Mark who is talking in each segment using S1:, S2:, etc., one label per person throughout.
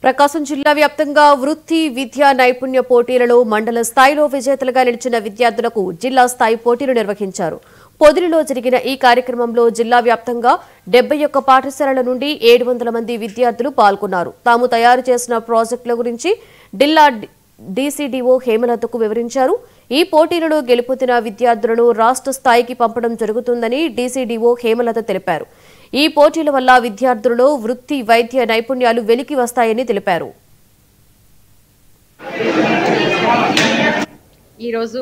S1: ప్రకాశం జిల్లా వ్యాప్తంగా వృత్తి విద్యా నైపుణ్య పోటీలలో మండల స్థాయిలో విజేతలుగా నిలిచిన విద్యార్థులకు జిల్లా స్థాయి పోటీలు నిర్వహించారు. పొదిలిలో జరిగిన ఈ కార్యక్రమంలో జిల్లా వ్యాప్తంగా 71 పాఠశాలల నుండి 700 మంది విద్యార్థులు పాల్గొన్నారు. తాము తయారు చేసిన ప్రాజెక్టుల గురించి జిల్లా డీసీడీఓ హేమలతకు వివరించారు. ఈ పోటీలలో గెలుపొందిన విద్యార్థులను రాష్ట్ర స్థాయికి పంపడం జరుగుతుందని డీసీడీఓ హేమలత తెలిపారు. ఈ పోటీల వల్ల విద్యార్థులలో వృత్తి వైద్య నైపుణ్యాలు వెలికి వస్తాయని తెలిపారు.
S2: ఈరోజు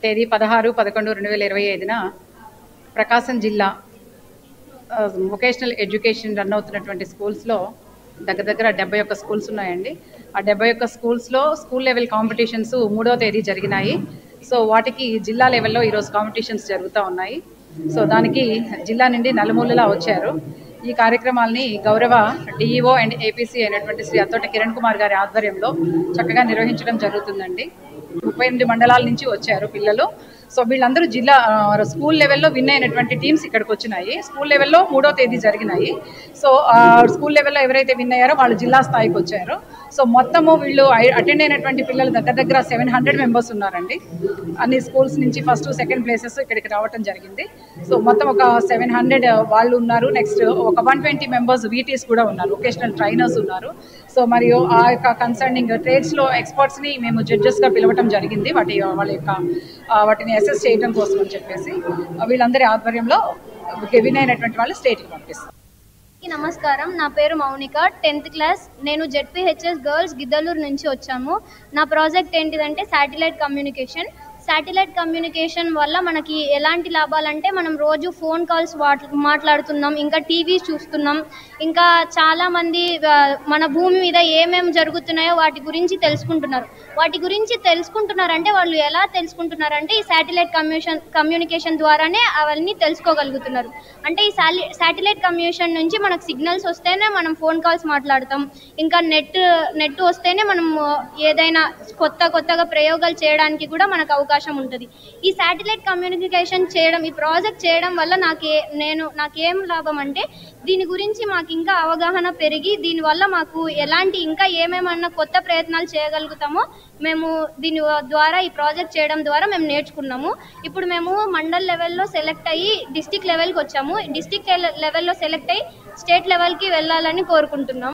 S2: తేదీ 16/11/2025న ప్రకాశం జిల్లా వొకేషనల్ ఎడ్యుకేషన్ రన్ అవుతున్నటువంటి స్కూల్స్లో దగ్గర 71 స్కూల్స్ ఉన్నాయండి. ఆ 71 స్కూల్స్లో స్కూల్ లెవెల్ కాంపిటీషన్స్ 3వ తేదీ జరిగినాయి. సో వాటికి జిల్లా లెవెల్లో ఈరోజు కాంపిటీషన్స్ జరుగుతూ ఉన్నాయి. సో దానికి జిల్లా నుండి నలుమూలలా వచ్చారు. ఈ కార్యక్రమాలని గౌరవ డిఈఓ అండ్ ఏపీసీ అయినటువంటి శ్రీ అత్తోట కిరణ్ కుమార్ గారి ఆధ్వర్యంలో చక్కగా నిర్వహించడం జరుగుతుందండి. 38 మండలాల నుంచి వచ్చారు పిల్లలు. సో వీళ్ళందరూ జిల్లా స్కూల్ లెవెల్లో విన్ అయినటువంటి టీమ్స్ ఇక్కడికి వచ్చినాయి. స్కూల్ లెవెల్లో 3వ తేదీ జరిగినాయి. సో స్కూల్ లెవెల్లో ఎవరైతే విన్ అయ్యారో వాళ్ళు జిల్లా స్థాయికి వచ్చారు. సో మొత్తము వీళ్ళు అటెండ్ అయినటువంటి పిల్లలు దగ్గర 700 మెంబర్స్ ఉన్నారండి. అన్ని స్కూల్స్ నుంచి ఫస్ట్ సెకండ్ ప్లేసెస్ ఇక్కడికి రావడం జరిగింది. సో మొత్తం ఒక 700 వాళ్ళు ఉన్నారు. నెక్స్ట్ ఒక 120 మెంబర్స్ వీటీస్ కూడా ఉన్నారు, వొకేషనల్ ట్రైనర్స్ ఉన్నారు. సో మరియు ఆ యొక్క కన్సర్నింగ్ ట్రేడ్స్లో ఎక్స్పర్ట్స్ని మేము జడ్జెస్గా పిలవటం జరిగింది. వాటిని అసెస్ చేయడం కోసం అని చెప్పేసి వీళ్ళందరి ఆధ్వర్యంలో విన్ అయినటువంటి వాళ్ళు స్టేట్కి పంపిస్తారు.
S3: నమస్కారం, నా పేరు మౌనిక, 10th క్లాస్. నేను జెడ్పీహెచ్ఎస్ గర్ల్స్ గిద్దలూరు నుంచి వచ్చాము. నా ప్రాజెక్ట్ ఏంటిదంటే శాటిలైట్ కమ్యూనికేషన్. శాటిలైట్ కమ్యూనికేషన్ వల్ల మనకి ఎలాంటి లాభాలంటే మనం రోజు ఫోన్ కాల్స్ మాట్లాడుతున్నాం, ఇంకా టీవీ చూస్తున్నాం, ఇంకా చాలామంది మన భూమి మీద ఏమేమి జరుగుతున్నాయో వాటి గురించి తెలుసుకుంటున్నారంటే వాళ్ళు ఎలా తెలుసుకుంటున్నారంటే ఈ శాటిలైట్ కమ్యూనికేషన్ ద్వారానే అవన్నీ తెలుసుకోగలుగుతున్నారు. అంటే ఈ శాటిలైట్ కమ్యూనికేషన్ నుంచి మనకు సిగ్నల్స్ వస్తేనే మనం ఫోన్ కాల్స్ మాట్లాడతాం, ఇంకా నెట్ వస్తేనే మనం ఏదైనా కొత్తగా ప్రయోగాలు చేయడానికి కూడా మనకు అవకాశం ఉంటుంది. ఈ శాటిలైట్ కమ్యూనికేషన్ చేయడం, ఈ ప్రాజెక్ట్ చేయడం వల్ల నాకేం లాభం అంటే దీని గురించి మాకు ఇంకా అవగాహన పెరిగి దీనివల్ల మాకు ఇంకా ఏమేమన్నా కొత్త ప్రయత్నాలు చేయగలుగుతామో మేము దీని ద్వారా ఈ ప్రాజెక్ట్ చేయడం ద్వారా మేము నేర్చుకున్నాము. ఇప్పుడు మేము మండల్ లెవెల్లో సెలెక్ట్ అయ్యి డిస్టిక్ లెవెల్కి వచ్చాము. డిస్టిక్ లెవెల్లో సెలెక్ట్ అయ్యి స్టేట్ లెవెల్కి వెళ్ళాలని కోరుకుంటున్నాము.